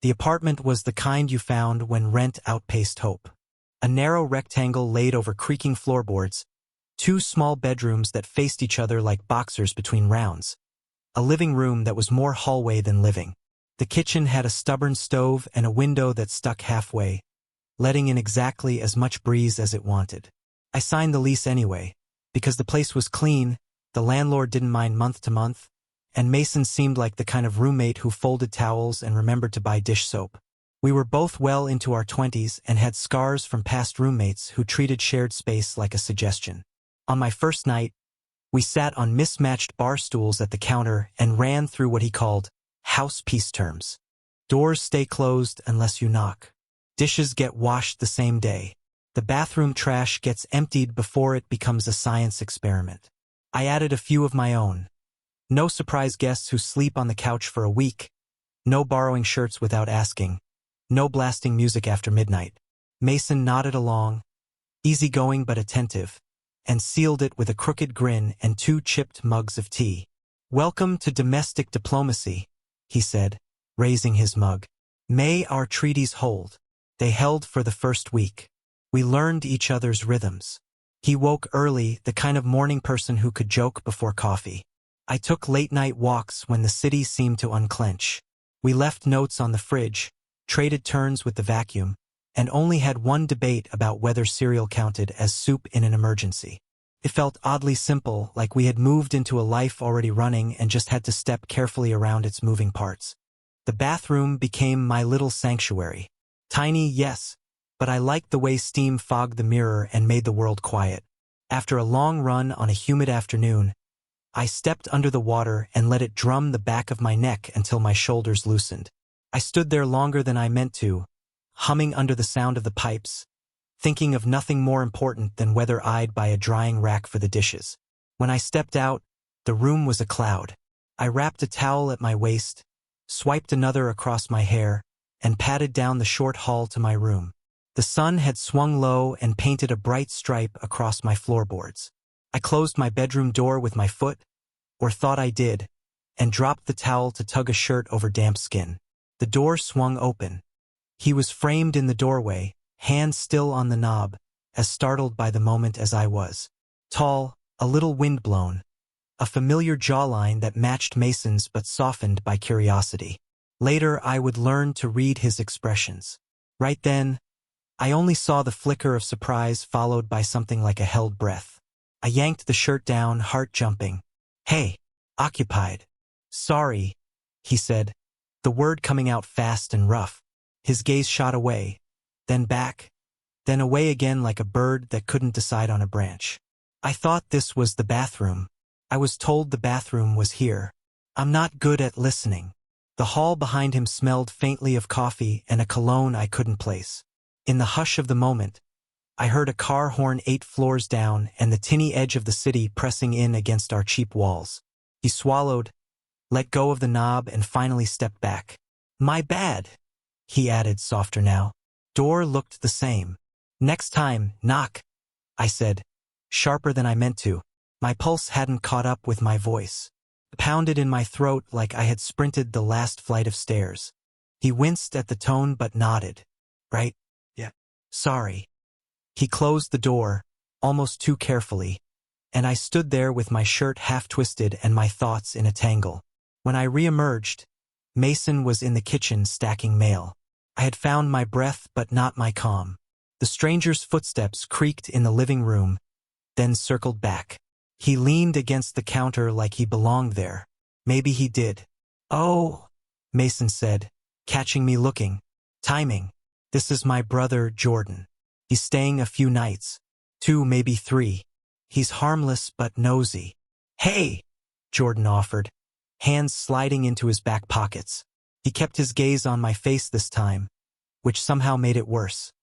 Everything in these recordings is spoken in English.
The apartment was the kind you found when rent outpaced hope. A narrow rectangle laid over creaking floorboards, two small bedrooms that faced each other like boxers between rounds, a living room that was more hallway than living. The kitchen had a stubborn stove and a window that stuck halfway, letting in exactly as much breeze as it wanted. I signed the lease anyway, because the place was clean, the landlord didn't mind month to month, and Mason seemed like the kind of roommate who folded towels and remembered to buy dish soap. We were both well into our 20s and had scars from past roommates who treated shared space like a suggestion. On my first night, we sat on mismatched bar stools at the counter and ran through what he called house peace terms. Doors stay closed unless you knock. Dishes get washed the same day. The bathroom trash gets emptied before it becomes a science experiment. I added a few of my own. No surprise guests who sleep on the couch for a week. No borrowing shirts without asking. No blasting music after midnight. Mason nodded along, easygoing but attentive, and sealed it with a crooked grin and 2 chipped mugs of tea. "Welcome to domestic diplomacy," he said, raising his mug. "May our treaties hold." They held for the first week. We learned each other's rhythms. He woke early, the kind of morning person who could joke before coffee. I took late-night walks when the city seemed to unclench. We left notes on the fridge, traded turns with the vacuum, and only had one debate about whether cereal counted as soup in an emergency. It felt oddly simple, like we had moved into a life already running and just had to step carefully around its moving parts. The bathroom became my little sanctuary. Tiny, yes, but I liked the way steam fogged the mirror and made the world quiet. After a long run on a humid afternoon, I stepped under the water and let it drum the back of my neck until my shoulders loosened. I stood there longer than I meant to, humming under the sound of the pipes, thinking of nothing more important than whether I'd buy a drying rack for the dishes. When I stepped out, the room was a cloud. I wrapped a towel at my waist, swiped another across my hair, and padded down the short hall to my room. The sun had swung low and painted a bright stripe across my floorboards. I closed my bedroom door with my foot, or thought I did, and dropped the towel to tug a shirt over damp skin. The door swung open. He was framed in the doorway, hands still on the knob, as startled by the moment as I was. Tall, a little windblown, a familiar jawline that matched Mason's but softened by curiosity. Later I would learn to read his expressions. Right then, I only saw the flicker of surprise followed by something like a held breath. I yanked the shirt down, heart jumping. "Hey, occupied." "Sorry," he said, the word coming out fast and rough. His gaze shot away, then back, then away again like a bird that couldn't decide on a branch. "I thought this was the bathroom. I was told the bathroom was here. I'm not good at listening." The hall behind him smelled faintly of coffee and a cologne I couldn't place. In the hush of the moment, I heard a car horn 8 floors down and the tinny edge of the city pressing in against our cheap walls. He swallowed, let go of the knob, and finally stepped back. "My bad," he added, softer now. Door looked the same. "Next time, knock," I said, sharper than I meant to. My pulse hadn't caught up with my voice. It pounded in my throat like I had sprinted the last flight of stairs. He winced at the tone but nodded. "Right? Yeah. Sorry." He closed the door, almost too carefully, and I stood there with my shirt half-twisted and my thoughts in a tangle. When I re-emerged, Mason was in the kitchen stacking mail. I had found my breath but not my calm. The stranger's footsteps creaked in the living room, then circled back. He leaned against the counter like he belonged there. Maybe he did. "Oh," Mason said, catching me looking. "Timing. This is my brother, Jordan. He's staying a few nights. 2, maybe 3. He's harmless but nosy." "Hey," Jordan offered, hands sliding into his back pockets. He kept his gaze on my face this time, which somehow made it worse.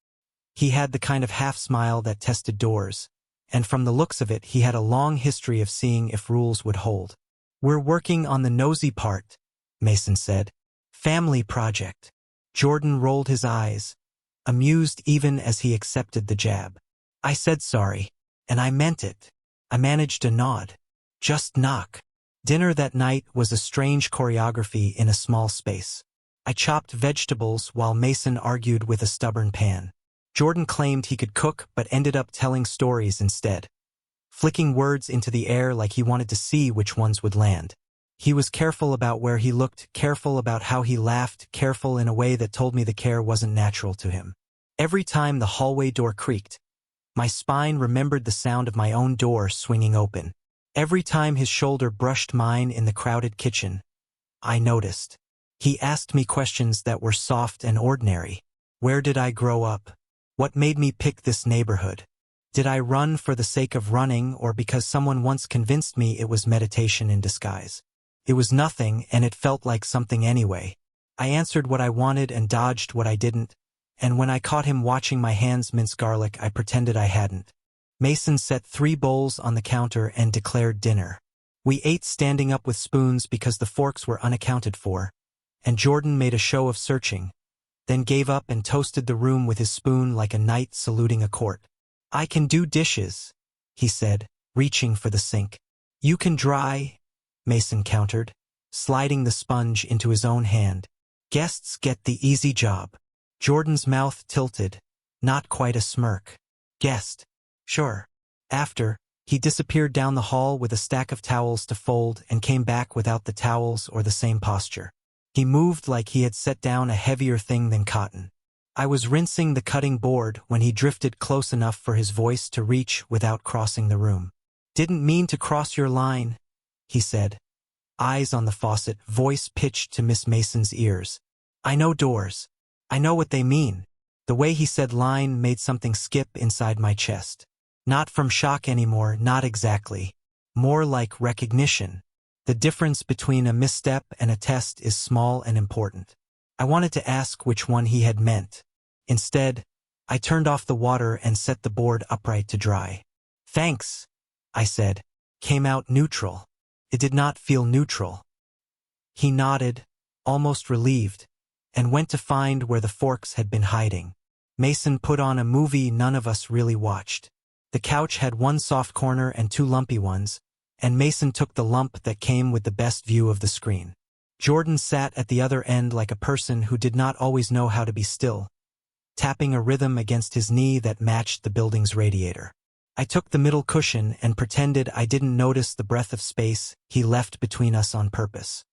He had the kind of half-smile that tested doors, and from the looks of it he had a long history of seeing if rules would hold. "We're working on the nosy part," Mason said. "Family project." Jordan rolled his eyes, amused even as he accepted the jab. I said sorry, and I meant it. I managed a nod. "Just knock." Dinner that night was a strange choreography in a small space. I chopped vegetables while Mason argued with a stubborn pan. Jordan claimed he could cook but ended up telling stories instead, flicking words into the air like he wanted to see which ones would land. He was careful about where he looked, careful about how he laughed, careful in a way that told me the care wasn't natural to him. Every time the hallway door creaked, my spine remembered the sound of my own door swinging open. Every time his shoulder brushed mine in the crowded kitchen, I noticed. He asked me questions that were soft and ordinary. Where did I grow up? What made me pick this neighborhood? Did I run for the sake of running or because someone once convinced me it was meditation in disguise? It was nothing, and it felt like something anyway. I answered what I wanted and dodged what I didn't, and when I caught him watching my hands mince garlic, I pretended I hadn't. Mason set 3 bowls on the counter and declared dinner. We ate standing up with spoons because the forks were unaccounted for, and Jordan made a show of searching, then gave up and toasted the room with his spoon like a knight saluting a court. "I can do dishes," he said, reaching for the sink. "You can dry," Mason countered, sliding the sponge into his own hand. "Guests get the easy job." Jordan's mouth tilted, not quite a smirk. "Guest? Sure." After, he disappeared down the hall with a stack of towels to fold and came back without the towels or the same posture. He moved like he had set down a heavier thing than cotton. I was rinsing the cutting board when he drifted close enough for his voice to reach without crossing the room. "Didn't mean to cross your line," he said, eyes on the faucet, voice pitched to Miss Mason's ears. "I know doors. I know what they mean." The way he said line made something skip inside my chest. Not from shock anymore, not exactly. More like recognition. The difference between a misstep and a test is small and important. I wanted to ask which one he had meant. Instead, I turned off the water and set the board upright to dry. "Thanks," I said. Came out neutral. It did not feel neutral. He nodded, almost relieved, and went to find where the forks had been hiding. Mason put on a movie none of us really watched. The couch had 1 soft corner and 2 lumpy ones, and Mason took the lump that came with the best view of the screen. Jordan sat at the other end like a person who did not always know how to be still, tapping a rhythm against his knee that matched the building's radiator. I took the middle cushion and pretended I didn't notice the breath of space he left between us on purpose.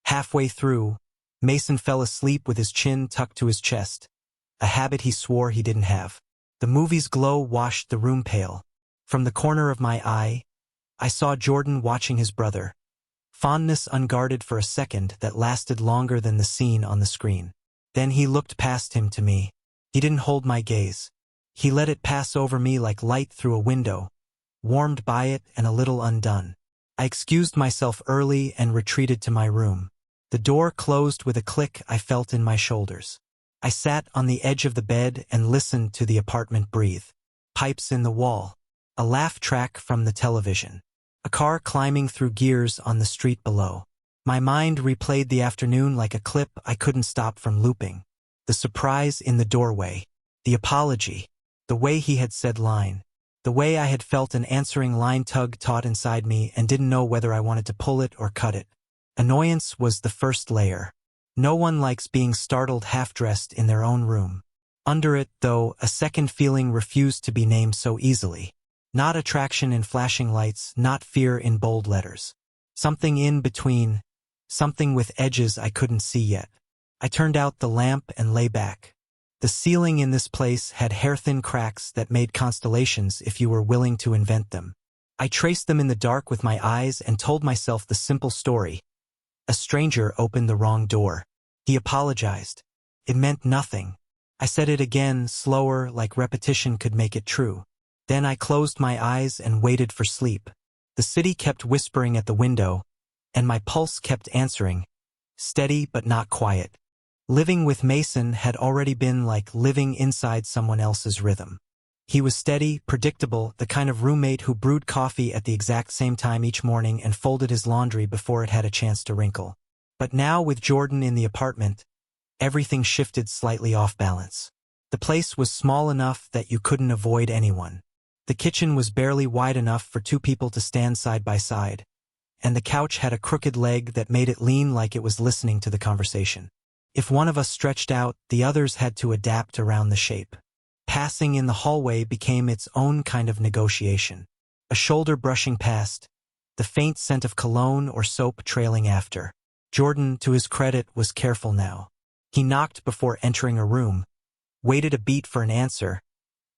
Halfway through, Mason fell asleep with his chin tucked to his chest, a habit he swore he didn't have. The movie's glow washed the room pale. From the corner of my eye, I saw Jordan watching his brother, fondness unguarded for a second that lasted longer than the scene on the screen. Then he looked past him to me. He didn't hold my gaze. He let it pass over me like light through a window, warmed by it and a little undone. I excused myself early and retreated to my room. The door closed with a click I felt in my shoulders. I sat on the edge of the bed and listened to the apartment breathe. Pipes in the wall. A laugh track from the television. A car climbing through gears on the street below. My mind replayed the afternoon like a clip I couldn't stop from looping. The surprise in the doorway. The apology. The way he had said line. The way I had felt an answering line tug taut inside me and didn't know whether I wanted to pull it or cut it. Annoyance was the first layer. No one likes being startled half-dressed in their own room. Under it, though, a second feeling refused to be named so easily. Not attraction in flashing lights, not fear in bold letters. Something in between, something with edges I couldn't see yet. I turned out the lamp and lay back. The ceiling in this place had hair-thin cracks that made constellations if you were willing to invent them. I traced them in the dark with my eyes and told myself the simple story. A stranger opened the wrong door. He apologized. It meant nothing. I said it again, slower, like repetition could make it true. Then I closed my eyes and waited for sleep. The city kept whispering at the window, and my pulse kept answering, steady but not quiet. Living with Mason had already been like living inside someone else's rhythm. He was steady, predictable, the kind of roommate who brewed coffee at the exact same time each morning and folded his laundry before it had a chance to wrinkle. But now with Jordan in the apartment, everything shifted slightly off balance. The place was small enough that you couldn't avoid anyone. The kitchen was barely wide enough for 2 people to stand side by side, and the couch had a crooked leg that made it lean like it was listening to the conversation. If one of us stretched out, the others had to adapt around the shape. Passing in the hallway became its own kind of negotiation. A shoulder brushing past, the faint scent of cologne or soap trailing after. Jordan, to his credit, was careful now. He knocked before entering a room, waited a beat for an answer,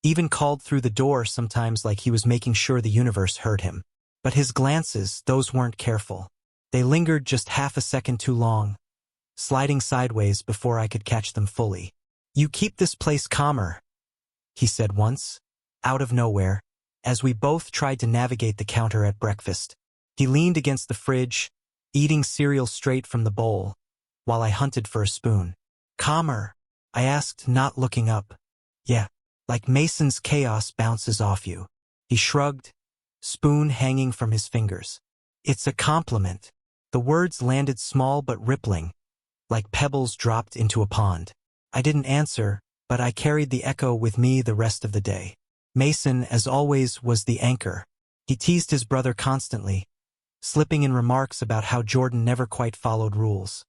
even called through the door sometimes like he was making sure the universe heard him. But his glances, those weren't careful. They lingered just half a second too long, sliding sideways before I could catch them fully. "You keep this place calmer," he said once, out of nowhere, as we both tried to navigate the counter at breakfast. He leaned against the fridge, eating cereal straight from the bowl, while I hunted for a spoon. "Calmer?" I asked, not looking up. "Yeah, like Mason's chaos bounces off you." He shrugged, spoon hanging from his fingers. "It's a compliment." The words landed small but rippling, like pebbles dropped into a pond. I didn't answer, but I carried the echo with me the rest of the day. Mason, as always, was the anchor. He teased his brother constantly, slipping in remarks about how Jordan never quite followed rules.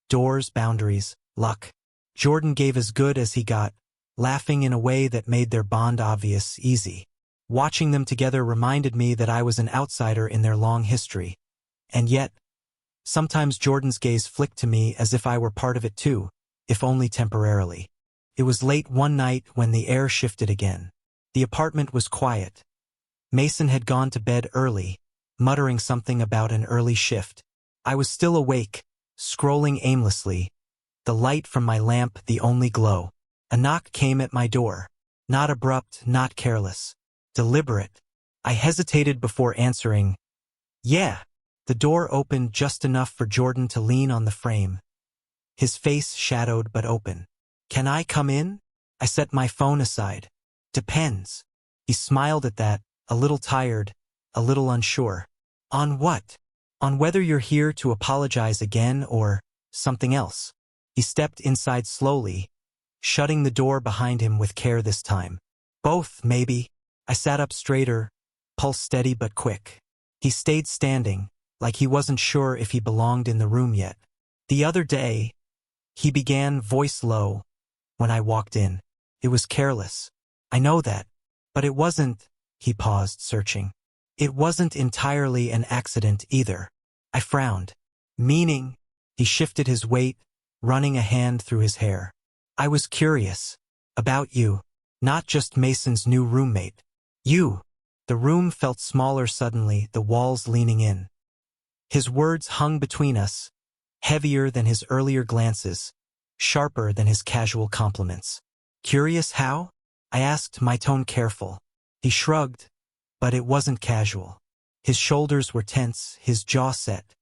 Doors, boundaries, luck. Jordan gave as good as he got, laughing in a way that made their bond obvious, easy. Watching them together reminded me that I was an outsider in their long history. And yet, sometimes Jordan's gaze flicked to me as if I were part of it too, if only temporarily. It was late one night when the air shifted again. The apartment was quiet. Mason had gone to bed early, muttering something about an early shift. I was still awake, scrolling aimlessly, the light from my lamp the only glow. A knock came at my door. Not abrupt, not careless. Deliberate. I hesitated before answering. "Yeah." The door opened just enough for Jordan to lean on the frame, his face shadowed but open. "Can I come in?" I set my phone aside. "Depends." He smiled at that, a little tired, a little unsure. "On what? On whether you're here to apologize again or something else?" He stepped inside slowly, shutting the door behind him with care this time. "Both, maybe." I sat up straighter, pulse steady but quick. He stayed standing, like he wasn't sure if he belonged in the room yet. "The other day," he began, voice low, when I walked in. "It was careless. I know that. But it wasn't," he paused, searching. "It wasn't entirely an accident either." I frowned. "Meaning?" He shifted his weight, running a hand through his hair. "I was curious. About you. Not just Mason's new roommate. You." The room felt smaller suddenly, the walls leaning in. His words hung between us, heavier than his earlier glances, sharper than his casual compliments. "Curious how?" I asked, my tone careful. He shrugged, but it wasn't casual. His shoulders were tense, his jaw set.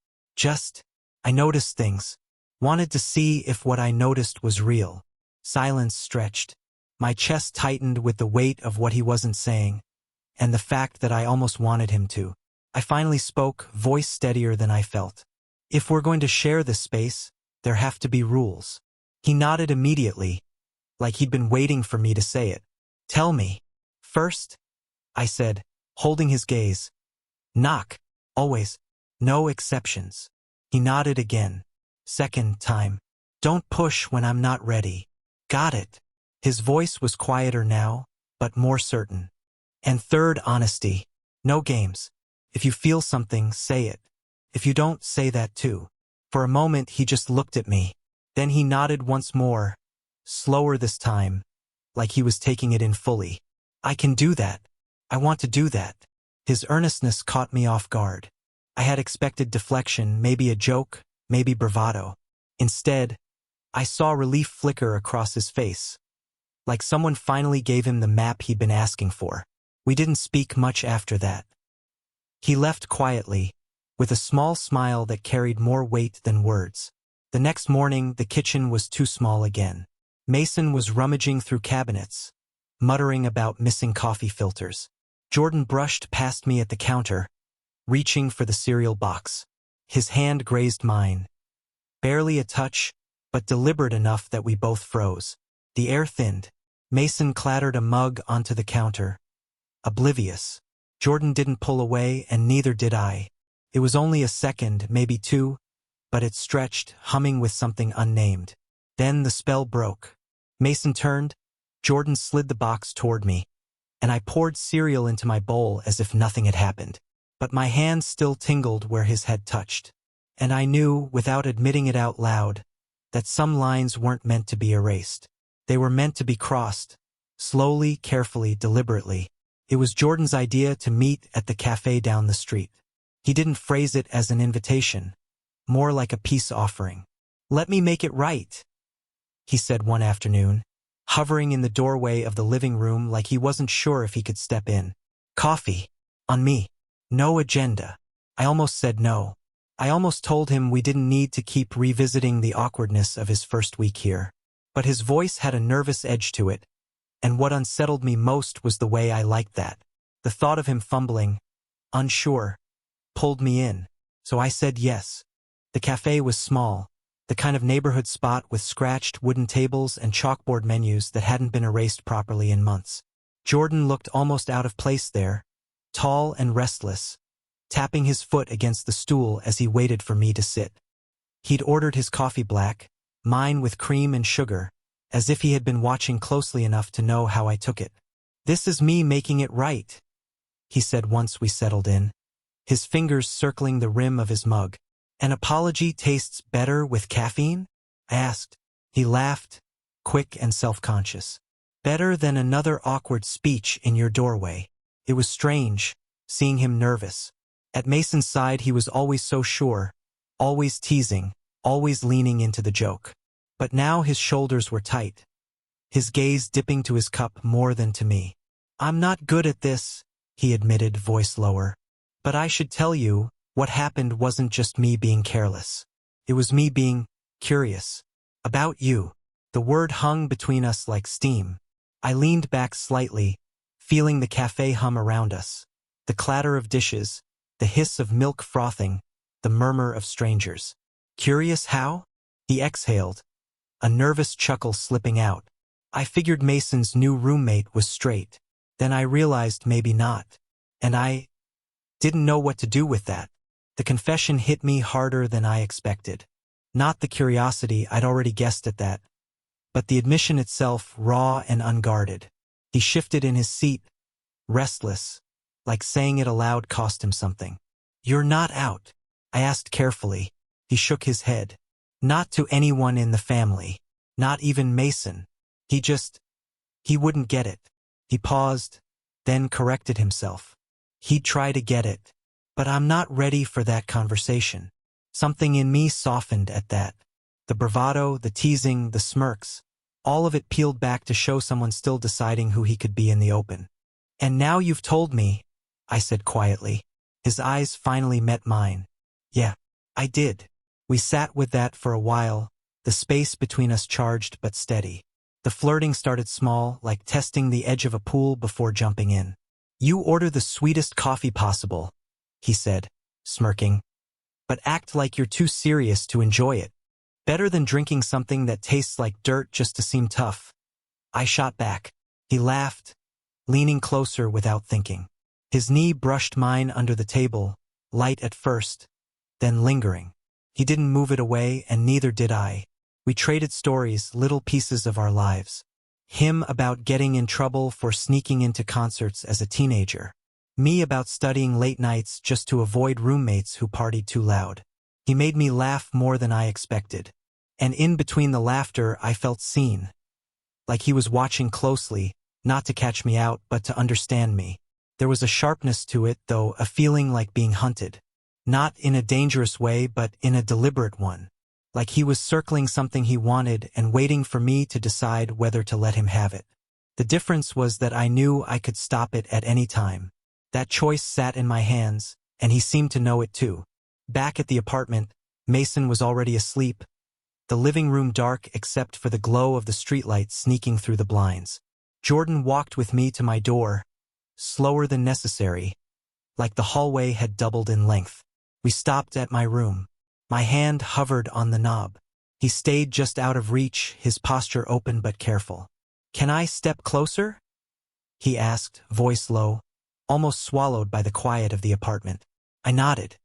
I noticed things. Wanted to see if what I noticed was real." Silence stretched. My chest tightened with the weight of what he wasn't saying, and the fact that I almost wanted him to. I finally spoke, voice steadier than I felt. "If we're going to share this space, there have to be rules." He nodded immediately, like he'd been waiting for me to say it. "Tell me." "First," I said, holding his gaze. "Knock. Always. No exceptions." He nodded again. "Second time. Don't push when I'm not ready." "Got it." His voice was quieter now, but more certain. "And third, honesty. No games. If you feel something, say it. If you don't, say that too." For a moment he just looked at me. Then he nodded once more, slower this time, like he was taking it in fully. "I can do that. I want to do that." His earnestness caught me off guard. I had expected deflection, maybe a joke, maybe bravado. Instead, I saw relief flicker across his face, like someone finally gave him the map he'd been asking for. We didn't speak much after that. He left quietly, with a small smile that carried more weight than words. The next morning, the kitchen was too small again. Mason was rummaging through cabinets, muttering about missing coffee filters. Jordan brushed past me at the counter, reaching for the cereal box. His hand grazed mine. Barely a touch, but deliberate enough that we both froze. The air thinned. Mason clattered a mug onto the counter. Oblivious. Jordan didn't pull away, and neither did I. It was only a second, maybe two, but it stretched, humming with something unnamed. Then the spell broke. Mason turned, Jordan slid the box toward me, and I poured cereal into my bowl as if nothing had happened. But my hand still tingled where his head touched. And I knew, without admitting it out loud, that some lines weren't meant to be erased. They were meant to be crossed, slowly, carefully, deliberately. It was Jordan's idea to meet at the cafe down the street. He didn't phrase it as an invitation, more like a peace offering. "Let me make it right," he said one afternoon, hovering in the doorway of the living room like he wasn't sure if he could step in. "Coffee. On me. No agenda." I almost said no. I almost told him we didn't need to keep revisiting the awkwardness of his first week here. But his voice had a nervous edge to it, and what unsettled me most was the way I liked that. The thought of him fumbling, unsure, pulled me in. So I said yes. The cafe was small, the kind of neighborhood spot with scratched wooden tables and chalkboard menus that hadn't been erased properly in months. Jordan looked almost out of place there, tall and restless, tapping his foot against the stool as he waited for me to sit. He'd ordered his coffee black, mine with cream and sugar, as if he had been watching closely enough to know how I took it. "This is me making it right," he said once we settled in, his fingers circling the rim of his mug. "An apology tastes better with caffeine?" I asked. He laughed, quick and self-conscious. "Better than another awkward speech in your doorway." It was strange, seeing him nervous. At Mason's side he was always so sure, always teasing, always leaning into the joke. But now his shoulders were tight, his gaze dipping to his cup more than to me. "I'm not good at this," he admitted, voice lower. "But I should tell you, what happened wasn't just me being careless. It was me being curious. About you." The word hung between us like steam. I leaned back slightly, feeling the cafe hum around us. The clatter of dishes, the hiss of milk frothing, the murmur of strangers. "Curious how?" He exhaled, a nervous chuckle slipping out. "I figured Mason's new roommate was straight. Then I realized maybe not. And I didn't know what to do with that." The confession hit me harder than I expected. Not the curiosity, I'd already guessed at that, but the admission itself, raw and unguarded. He shifted in his seat, restless, like saying it aloud cost him something. "You're not out?" I asked carefully. He shook his head. "Not to anyone in the family. Not even Mason. He wouldn't get it." He paused, then corrected himself. "He'd try to get it. But I'm not ready for that conversation." Something in me softened at that. The bravado, the teasing, the smirks, all of it peeled back to show someone still deciding who he could be in the open. "And now you've told me," I said quietly. His eyes finally met mine. "Yeah, I did." We sat with that for a while, the space between us charged but steady. The flirting started small, like testing the edge of a pool before jumping in. "You order the sweetest coffee possible," he said, smirking. "But act like you're too serious to enjoy it. Better than drinking something that tastes like dirt just to seem tough." I shot back. He laughed, leaning closer without thinking. His knee brushed mine under the table, light at first, then lingering. He didn't move it away, and neither did I. We traded stories, little pieces of our lives. Him about getting in trouble for sneaking into concerts as a teenager. Me about studying late nights just to avoid roommates who partied too loud. He made me laugh more than I expected. And in between the laughter I felt seen. Like he was watching closely, not to catch me out but to understand me. There was a sharpness to it, though, a feeling like being hunted. Not in a dangerous way, but in a deliberate one. Like he was circling something he wanted and waiting for me to decide whether to let him have it. The difference was that I knew I could stop it at any time. That choice sat in my hands, and he seemed to know it too. Back at the apartment, Mason was already asleep, the living room dark except for the glow of the streetlight sneaking through the blinds. Jordan walked with me to my door, slower than necessary, like the hallway had doubled in length. We stopped at my room. My hand hovered on the knob. He stayed just out of reach, his posture open but careful. "Can I step closer?" he asked, voice low, almost swallowed by the quiet of the apartment. I nodded.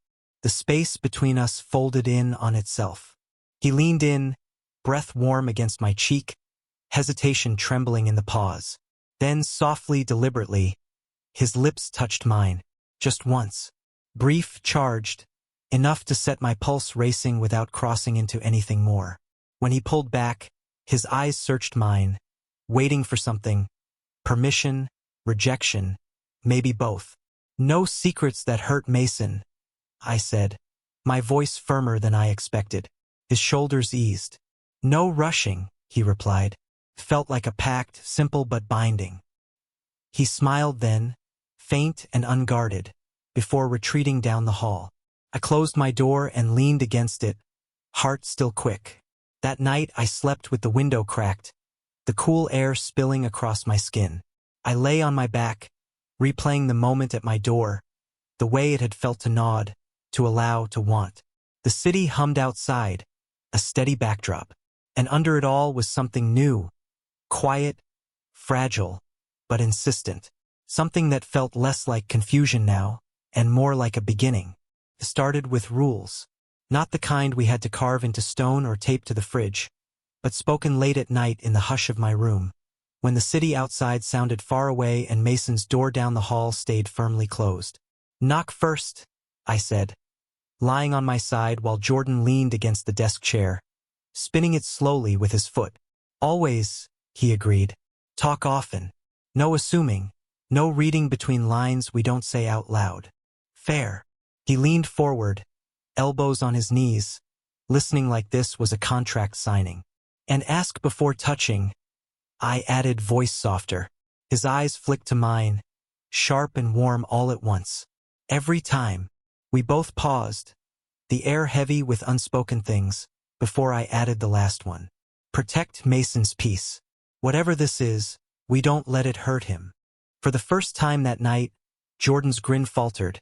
The space between us folded in on itself. He leaned in, breath warm against my cheek, hesitation trembling in the pause. Then, softly, deliberately, his lips touched mine, just once. Brief, charged, enough to set my pulse racing without crossing into anything more. When he pulled back, his eyes searched mine, waiting for something. Permission, rejection, maybe both. "No secrets that hurt, Mason," I said, my voice firmer than I expected. His shoulders eased. "No rushing," he replied. Felt like a pact, simple but binding. He smiled then, faint and unguarded, before retreating down the hall. I closed my door and leaned against it, heart still quick. That night I slept with the window cracked, the cool air spilling across my skin. I lay on my back, replaying the moment at my door, the way it had felt to nod, to allow, to want. The city hummed outside, a steady backdrop, and under it all was something new, quiet, fragile, but insistent. Something that felt less like confusion now, and more like a beginning. It started with rules. Not the kind we had to carve into stone or tape to the fridge, but spoken late at night in the hush of my room, when the city outside sounded far away and Mason's door down the hall stayed firmly closed. "Knock first," I said, lying on my side while Jordan leaned against the desk chair, spinning it slowly with his foot. "Always," he agreed. "Talk often. No assuming, no reading between lines we don't say out loud. Fair." He leaned forward, elbows on his knees, listening like this was a contract signing. "And ask before touching," I added, voice softer. His eyes flicked to mine, sharp and warm all at once. Every time, we both paused, the air heavy with unspoken things, before I added the last one. "Protect Mason's peace. Whatever this is, we don't let it hurt him." For the first time that night, Jordan's grin faltered,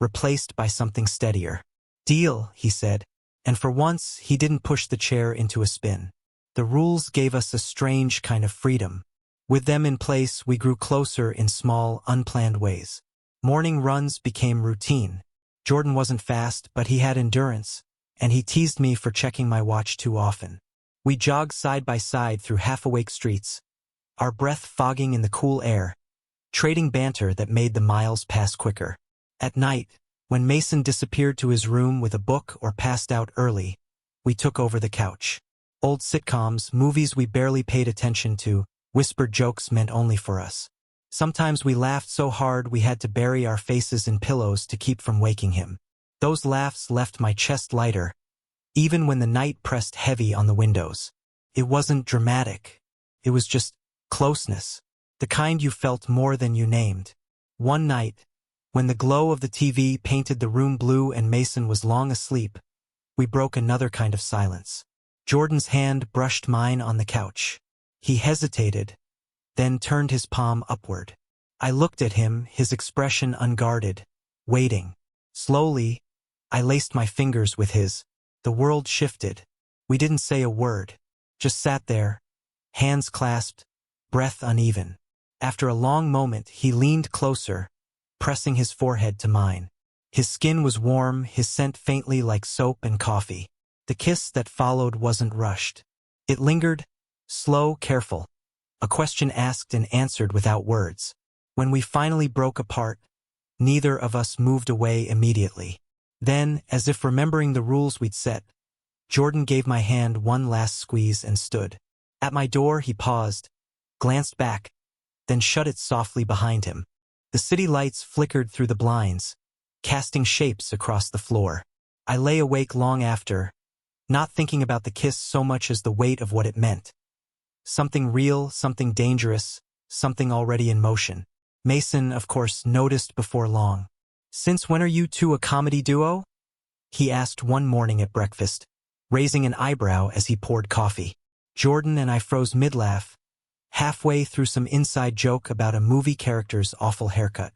replaced by something steadier. "Deal," he said, and for once he didn't push the chair into a spin. The rules gave us a strange kind of freedom. With them in place, we grew closer in small, unplanned ways. Morning runs became routine. Jordan wasn't fast, but he had endurance, and he teased me for checking my watch too often. We jogged side by side through half-awake streets, our breath fogging in the cool air, trading banter that made the miles pass quicker. At night, when Mason disappeared to his room with a book or passed out early, we took over the couch. Old sitcoms, movies we barely paid attention to, whispered jokes meant only for us. Sometimes we laughed so hard we had to bury our faces in pillows to keep from waking him. Those laughs left my chest lighter, even when the night pressed heavy on the windows. It wasn't dramatic. It was just closeness, the kind you felt more than you named. One night, when the glow of the TV painted the room blue and Mason was long asleep, we broke another kind of silence. Jordan's hand brushed mine on the couch. He hesitated, then turned his palm upward. I looked at him, his expression unguarded, waiting. Slowly, I laced my fingers with his. The world shifted. We didn't say a word, just sat there, hands clasped, breath uneven. After a long moment, he leaned closer, pressing his forehead to mine. His skin was warm, his scent faintly like soap and coffee. The kiss that followed wasn't rushed. It lingered, slow, careful, a question asked and answered without words. When we finally broke apart, neither of us moved away immediately. Then, as if remembering the rules we'd set, Jordan gave my hand one last squeeze and stood. At my door, he paused, glanced back, then shut it softly behind him. The city lights flickered through the blinds, casting shapes across the floor. I lay awake long after, not thinking about the kiss so much as the weight of what it meant. Something real, something dangerous, something already in motion. Mason, of course, noticed before long. "Since when are you two a comedy duo?" he asked one morning at breakfast, raising an eyebrow as he poured coffee. Jordan and I froze mid-laugh, halfway through some inside joke about a movie character's awful haircut.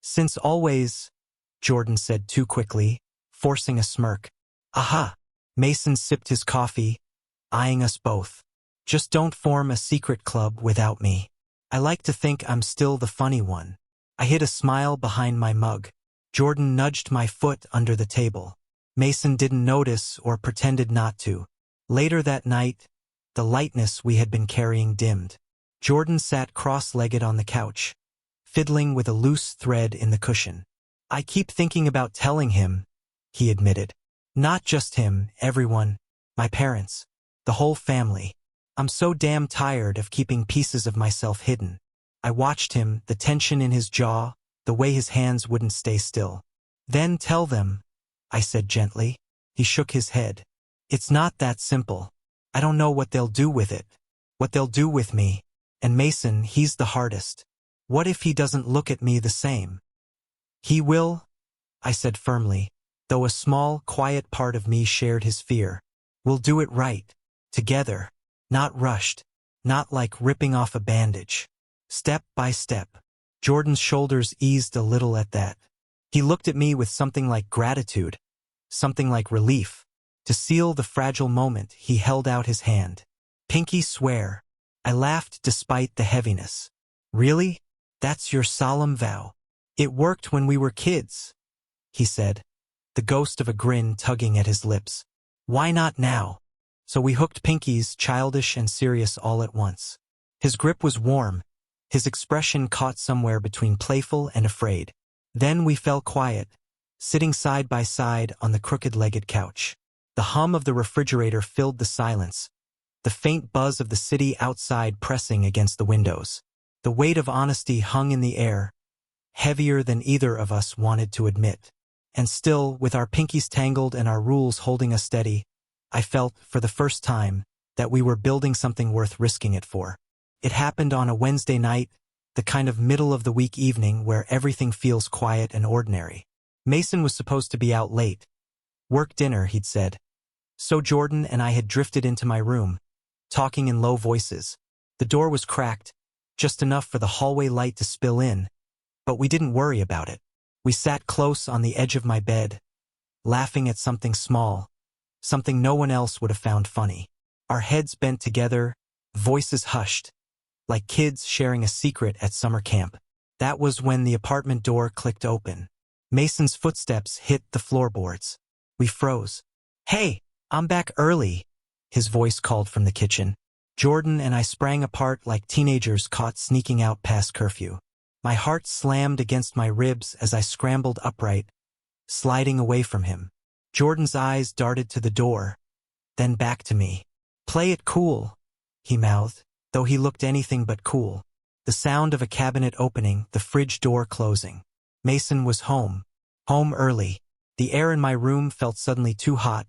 "Since always," Jordan said too quickly, forcing a smirk. "Aha." Mason sipped his coffee, eyeing us both. "Just don't form a secret club without me. I like to think I'm still the funny one." I hid a smile behind my mug. Jordan nudged my foot under the table. Mason didn't notice or pretended not to, Later that night, the lightness we had been carrying dimmed. Jordan sat cross-legged on the couch, fiddling with a loose thread in the cushion. "I keep thinking about telling him," he admitted. "Not just him, everyone. My parents. The whole family. I'm so damn tired of keeping pieces of myself hidden." I watched him, the tension in his jaw, the way his hands wouldn't stay still. "Then tell them," I said gently. He shook his head. "It's not that simple. I don't know what they'll do with it. What they'll do with me. And Mason, he's the hardest. What if he doesn't look at me the same?" "He will," I said firmly, though a small, quiet part of me shared his fear. "We'll do it right. Together. Not rushed. Not like ripping off a bandage. Step by step." Jordan's shoulders eased a little at that. He looked at me with something like gratitude, something like relief. To seal the fragile moment, he held out his hand. "Pinky swear." I laughed despite the heaviness. "Really? That's your solemn vow?" "It worked when we were kids," he said, the ghost of a grin tugging at his lips. "Why not now?" So we hooked pinkies, childish and serious all at once. His grip was warm, his expression caught somewhere between playful and afraid. Then we fell quiet, sitting side by side on the crooked-legged couch. The hum of the refrigerator filled the silence, the faint buzz of the city outside pressing against the windows. The weight of honesty hung in the air, heavier than either of us wanted to admit. And still, with our pinkies tangled and our rules holding us steady, I felt, for the first time, that we were building something worth risking it for. It happened on a Wednesday night, the kind of middle-of-the-week evening where everything feels quiet and ordinary. Mason was supposed to be out late. Work dinner, he'd said. So Jordan and I had drifted into my room, talking in low voices. The door was cracked, just enough for the hallway light to spill in, but we didn't worry about it. We sat close on the edge of my bed, laughing at something small, something no one else would have found funny. Our heads bent together, voices hushed, like kids sharing a secret at summer camp. That was when the apartment door clicked open. Mason's footsteps hit the floorboards. We froze. "Hey, I'm back early," his voice called from the kitchen. Jordan and I sprang apart like teenagers caught sneaking out past curfew. My heart slammed against my ribs as I scrambled upright, sliding away from him. Jordan's eyes darted to the door, then back to me. "Play it cool," he mouthed, though he looked anything but cool. The sound of a cabinet opening, the fridge door closing. Mason was home. Home early. The air in my room felt suddenly too hot,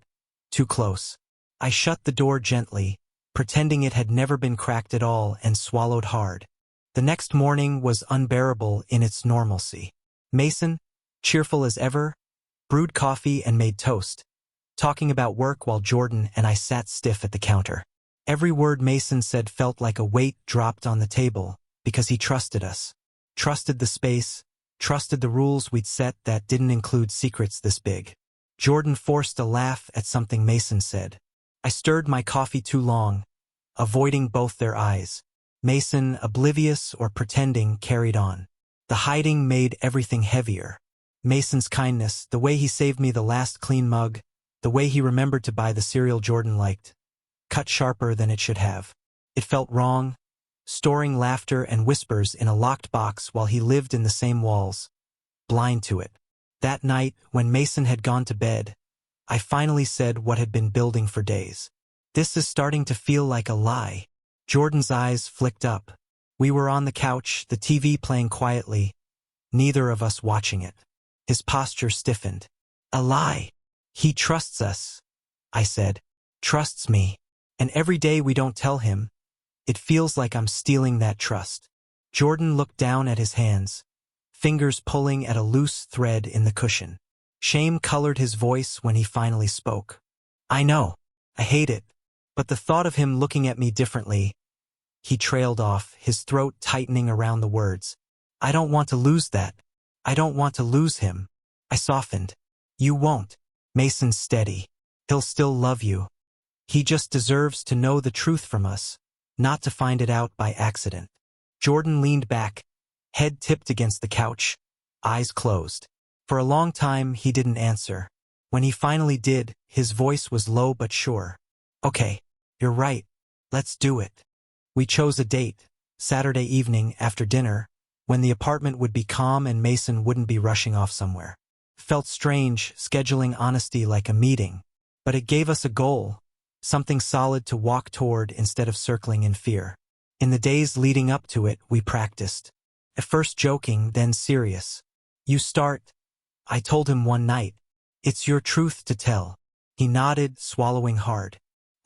too close. I shut the door gently, pretending it had never been cracked at all, and swallowed hard. The next morning was unbearable in its normalcy. Mason, cheerful as ever, brewed coffee and made toast, talking about work while Jordan and I sat stiff at the counter. Every word Mason said felt like a weight dropped on the table, because he trusted us. Trusted the space, trusted the rules we'd set that didn't include secrets this big. Jordan forced a laugh at something Mason said. I stirred my coffee too long, avoiding both their eyes. Mason, oblivious or pretending, carried on. The hiding made everything heavier. Mason's kindness, the way he saved me the last clean mug, the way he remembered to buy the cereal Jordan liked, cut sharper than it should have. It felt wrong, storing laughter and whispers in a locked box while he lived in the same walls, blind to it. That night, when Mason had gone to bed, I finally said what had been building for days. "This is starting to feel like a lie." Jordan's eyes flicked up. We were on the couch, the TV playing quietly, neither of us watching it. His posture stiffened. "A lie. He trusts us," I said. "Trusts me. And every day we don't tell him, it feels like I'm stealing that trust." Jordan looked down at his hands, fingers pulling at a loose thread in the cushion. Shame colored his voice when he finally spoke. "I know. I hate it. But the thought of him looking at me differently..." He trailed off, his throat tightening around the words. "I don't want to lose that. I don't want to lose him." I softened. "You won't." Mason's steady. "He'll still love you. He just deserves to know the truth from us, not to find it out by accident." Jordan leaned back, head tipped against the couch, eyes closed. For a long time he didn't answer. When he finally did, his voice was low but sure. Okay, you're right. Let's do it. We chose a date, Saturday evening after dinner, when the apartment would be calm and Mason wouldn't be rushing off somewhere. Felt strange, scheduling honesty like a meeting, but it gave us a goal, something solid to walk toward instead of circling in fear. In the days leading up to it, we practiced. At first joking, then serious. You start, I told him one night. It's your truth to tell. He nodded, swallowing hard.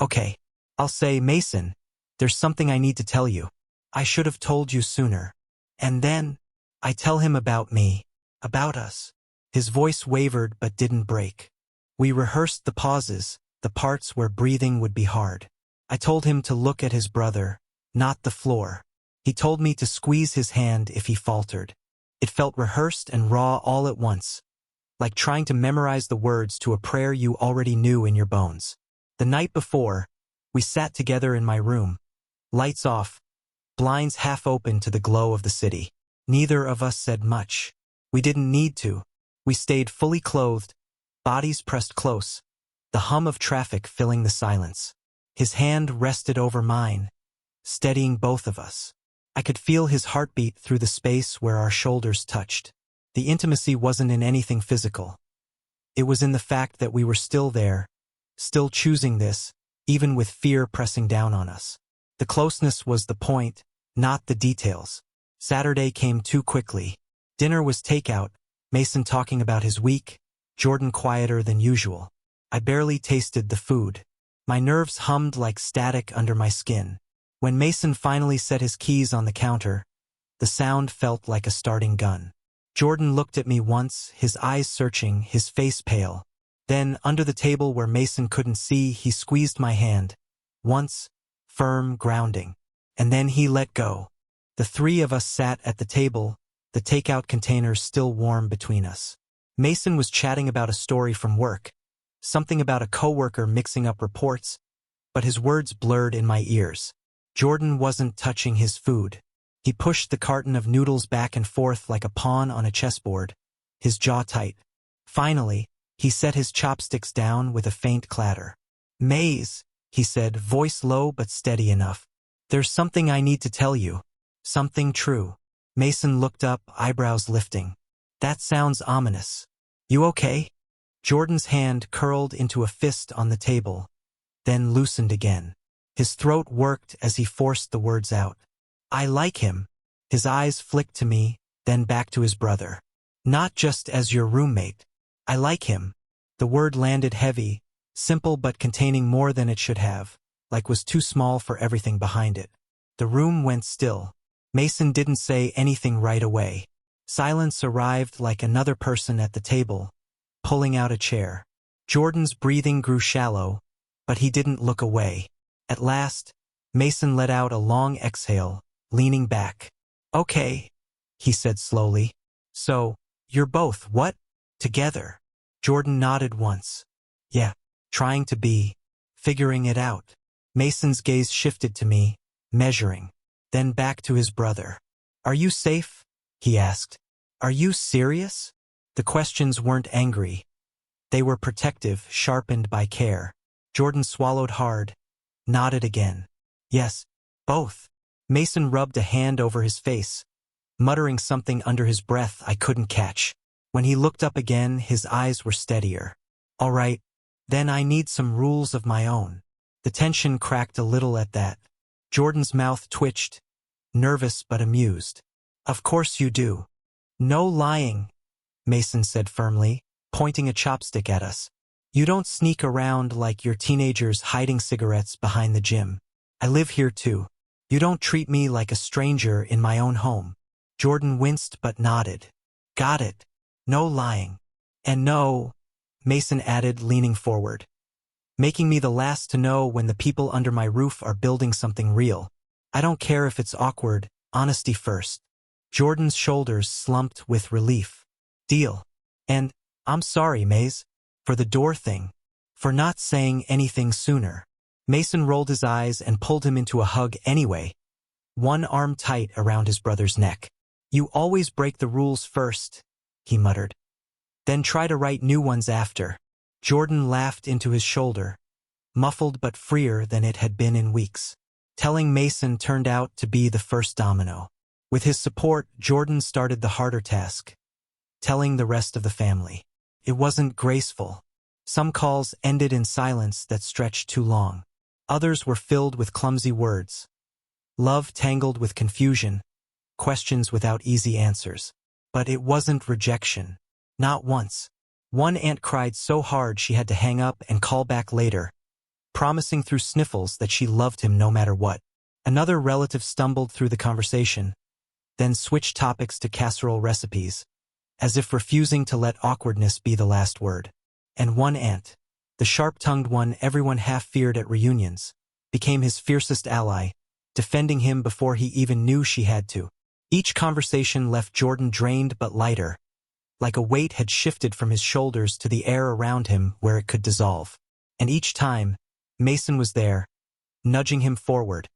Okay, I'll say, Mason, there's something I need to tell you. I should have told you sooner. And then, I tell him about me, about us. His voice wavered but didn't break. We rehearsed the pauses, the parts where breathing would be hard. I told him to look at his brother, not the floor. He told me to squeeze his hand if he faltered. It felt rehearsed and raw all at once, like trying to memorize the words to a prayer you already knew in your bones. The night before, we sat together in my room, lights off, blinds half open to the glow of the city. Neither of us said much. We didn't need to. We stayed fully clothed, bodies pressed close, the hum of traffic filling the silence. His hand rested over mine, steadying both of us. I could feel his heartbeat through the space where our shoulders touched. The intimacy wasn't in anything physical. It was in the fact that we were still there, still choosing this, even with fear pressing down on us. The closeness was the point, not the details. Saturday came too quickly. Dinner was takeout, Mason talking about his week, Jordan quieter than usual. I barely tasted the food. My nerves hummed like static under my skin. When Mason finally set his keys on the counter, the sound felt like a starting gun. Jordan looked at me once, his eyes searching, his face pale. Then, under the table where Mason couldn't see, he squeezed my hand. Once, firm, grounding. And then he let go. The three of us sat at the table, the takeout containers still warm between us. Mason was chatting about a story from work, something about a coworker mixing up reports, but his words blurred in my ears. Jordan wasn't touching his food. He pushed the carton of noodles back and forth like a pawn on a chessboard, his jaw tight. Finally, he set his chopsticks down with a faint clatter. "Maze," he said, voice low but steady enough. "There's something I need to tell you. Something true." Mason looked up, eyebrows lifting. "That sounds ominous. You okay?" Jordan's hand curled into a fist on the table, then loosened again. His throat worked as he forced the words out. "I like him." His eyes flicked to me, then back to his brother. "Not just as your roommate. I like him." The word landed heavy, simple but containing more than it should have, like was too small for everything behind it. The room went still. Mason didn't say anything right away. Silence arrived like another person at the table, pulling out a chair. Jordan's breathing grew shallow, but he didn't look away. At last, Mason let out a long exhale, leaning back. "Okay," he said slowly. "So, you're both, what? Together?" Jordan nodded once. "Yeah, trying to be, figuring it out." Mason's gaze shifted to me, measuring, then back to his brother. "Are you safe?" he asked. "Are you serious?" The questions weren't angry. They were protective, sharpened by care. Jordan swallowed hard, nodded again. "Yes, both." Mason rubbed a hand over his face, muttering something under his breath I couldn't catch. When he looked up again, his eyes were steadier. "All right, then I need some rules of my own." The tension cracked a little at that. Jordan's mouth twitched, nervous but amused. "Of course you do. No lying," Mason said firmly, pointing a chopstick at us. "You don't sneak around like you're teenagers hiding cigarettes behind the gym. I live here too. You don't treat me like a stranger in my own home." Jordan winced but nodded. "Got it. No lying. And no," Mason added, leaning forward, "making me the last to know when the people under my roof are building something real. I don't care if it's awkward, honesty first." Jordan's shoulders slumped with relief. "Deal. And, I'm sorry, Maze, for the door thing, for not saying anything sooner." Mason rolled his eyes and pulled him into a hug anyway, one arm tight around his brother's neck. "You always break the rules first," he muttered. "Then try to write new ones after." Jordan laughed into his shoulder. muffled but freer than it had been in weeks. Telling Mason turned out to be the first domino. With his support, Jordan started the harder task, telling the rest of the family. It wasn't graceful. Some calls ended in silence that stretched too long. Others were filled with clumsy words. Love tangled with confusion, questions without easy answers. But it wasn't rejection. Not once. One aunt cried so hard she had to hang up and call back later, promising through sniffles that she loved him no matter what. Another relative stumbled through the conversation, then switched topics to casserole recipes, as if refusing to let awkwardness be the last word. And one aunt, the sharp-tongued one everyone half feared at reunions, became his fiercest ally, defending him before he even knew she had to. Each conversation left Jordan drained but lighter, like a weight had shifted from his shoulders to the air around him where it could dissolve. And each time, Mason was there, nudging him forward,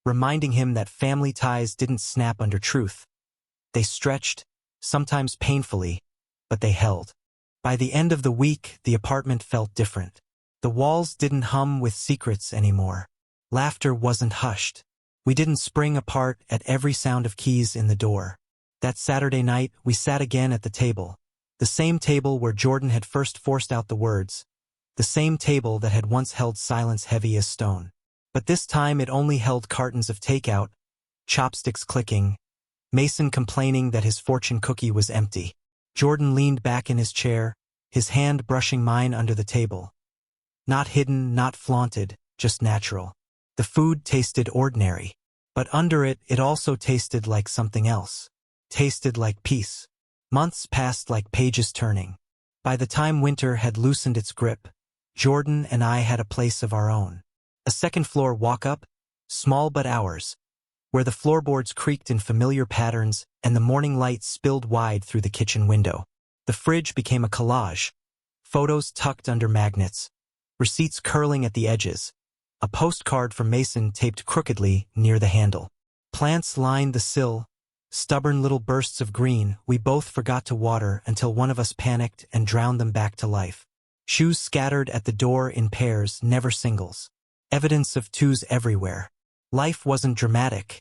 reminding him that family ties didn't snap under truth. They stretched, sometimes painfully, but they held. By the end of the week, the apartment felt different. The walls didn't hum with secrets anymore. Laughter wasn't hushed. We didn't spring apart at every sound of keys in the door. That Saturday night, we sat again at the table. The same table where Jordan had first forced out the words. The same table that had once held silence heavy as stone. But this time it only held cartons of takeout, chopsticks clicking, Mason complaining that his fortune cookie was empty. Jordan leaned back in his chair, his hand brushing mine under the table. Not hidden, not flaunted, just natural. The food tasted ordinary, but under it, it also tasted like something else. Tasted like peace. Months passed like pages turning. By the time winter had loosened its grip, Jordan and I had a place of our own. A second-floor walk-up, small but ours, where the floorboards creaked in familiar patterns and the morning light spilled wide through the kitchen window. The fridge became a collage, photos tucked under magnets, receipts curling at the edges, a postcard from Mason taped crookedly near the handle. Plants lined the sill, stubborn little bursts of green we both forgot to water until one of us panicked and drowned them back to life. Shoes scattered at the door in pairs, never singles. Evidence of twos everywhere. Life wasn't dramatic.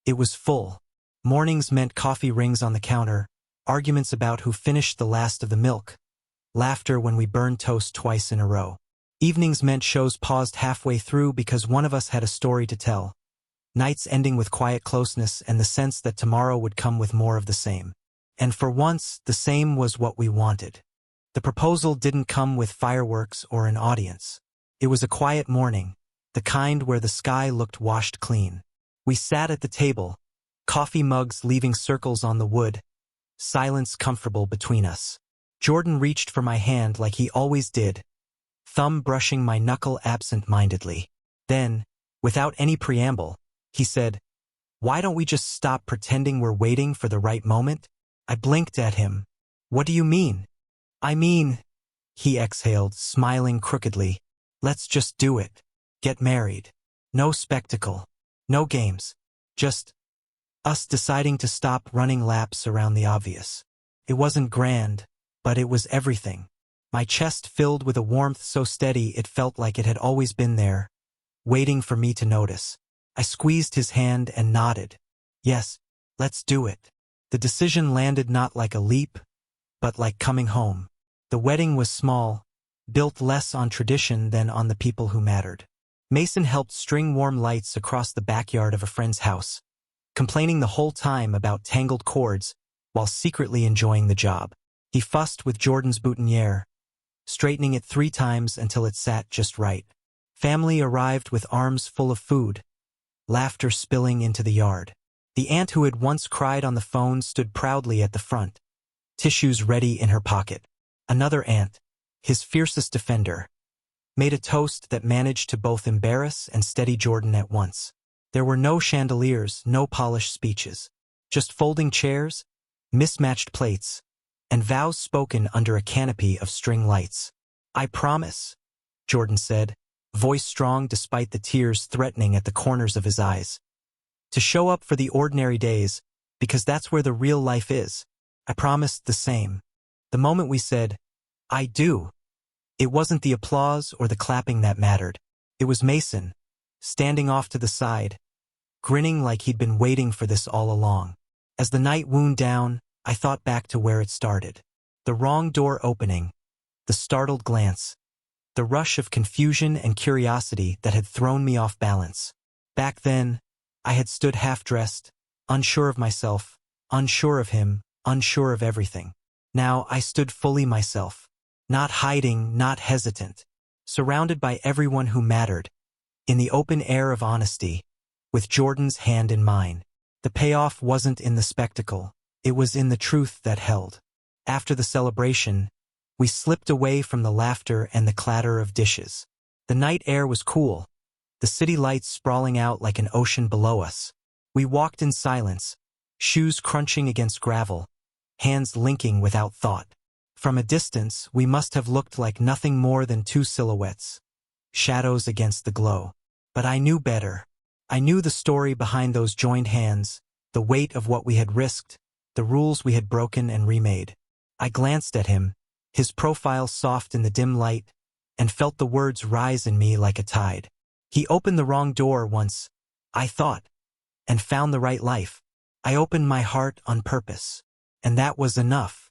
It was full. Mornings meant coffee rings on the counter, arguments about who finished the last of the milk, laughter when we burned toast twice in a row. Evenings meant shows paused halfway through because one of us had a story to tell. Nights ending with quiet closeness and the sense that tomorrow would come with more of the same. And for once, the same was what we wanted. The proposal didn't come with fireworks or an audience. It was a quiet morning, the kind where the sky looked washed clean. We sat at the table, coffee mugs leaving circles on the wood, silence comfortable between us. Jordan reached for my hand like he always did, thumb brushing my knuckle absent-mindedly. Then, without any preamble, he said, "Why don't we just stop pretending we're waiting for the right moment?" I blinked at him. "What do you mean?" "I mean," he exhaled, smiling crookedly, "let's just do it. Get married. No spectacle. No games. Just us deciding to stop running laps around the obvious." It wasn't grand, but it was everything. My chest filled with a warmth so steady it felt like it had always been there, waiting for me to notice. I squeezed his hand and nodded. "Yes, let's do it." The decision landed not like a leap, but like coming home. The wedding was small, built less on tradition than on the people who mattered. Mason helped string warm lights across the backyard of a friend's house, complaining the whole time about tangled cords while secretly enjoying the job. He fussed with Jordan's boutonniere, straightening it 3 times until it sat just right. Family arrived with arms full of food, laughter spilling into the yard. The aunt who had once cried on the phone stood proudly at the front, tissues ready in her pocket. Another aunt, his fiercest defender, made a toast that managed to both embarrass and steady Jordan at once. There were no chandeliers, no polished speeches, just folding chairs, mismatched plates, and vows spoken under a canopy of string lights. "I promise," Jordan said, voice strong despite the tears threatening at the corners of his eyes, "to show up for the ordinary days, because that's where the real life is." I promised the same. The moment we said, "I do," it wasn't the applause or the clapping that mattered. It was Mason, standing off to the side, grinning like he'd been waiting for this all along. As the night wound down, I thought back to where it started. The wrong door opening, the startled glance, the rush of confusion and curiosity that had thrown me off balance. Back then, I had stood half-dressed, unsure of myself, unsure of him, unsure of everything. Now I stood fully myself, not hiding, not hesitant, surrounded by everyone who mattered, in the open air of honesty, with Jordan's hand in mine. The payoff wasn't in the spectacle, it was in the truth that held. After the celebration, we slipped away from the laughter and the clatter of dishes. The night air was cool, the city lights sprawling out like an ocean below us. We walked in silence, shoes crunching against gravel, hands linking without thought. From a distance, we must have looked like nothing more than two silhouettes, shadows against the glow. But I knew better. I knew the story behind those joined hands, the weight of what we had risked, the rules we had broken and remade. I glanced at him, his profile soft in the dim light, and felt the words rise in me like a tide. He opened the wrong door once, I thought, and found the right life. I opened my heart on purpose, and that was enough.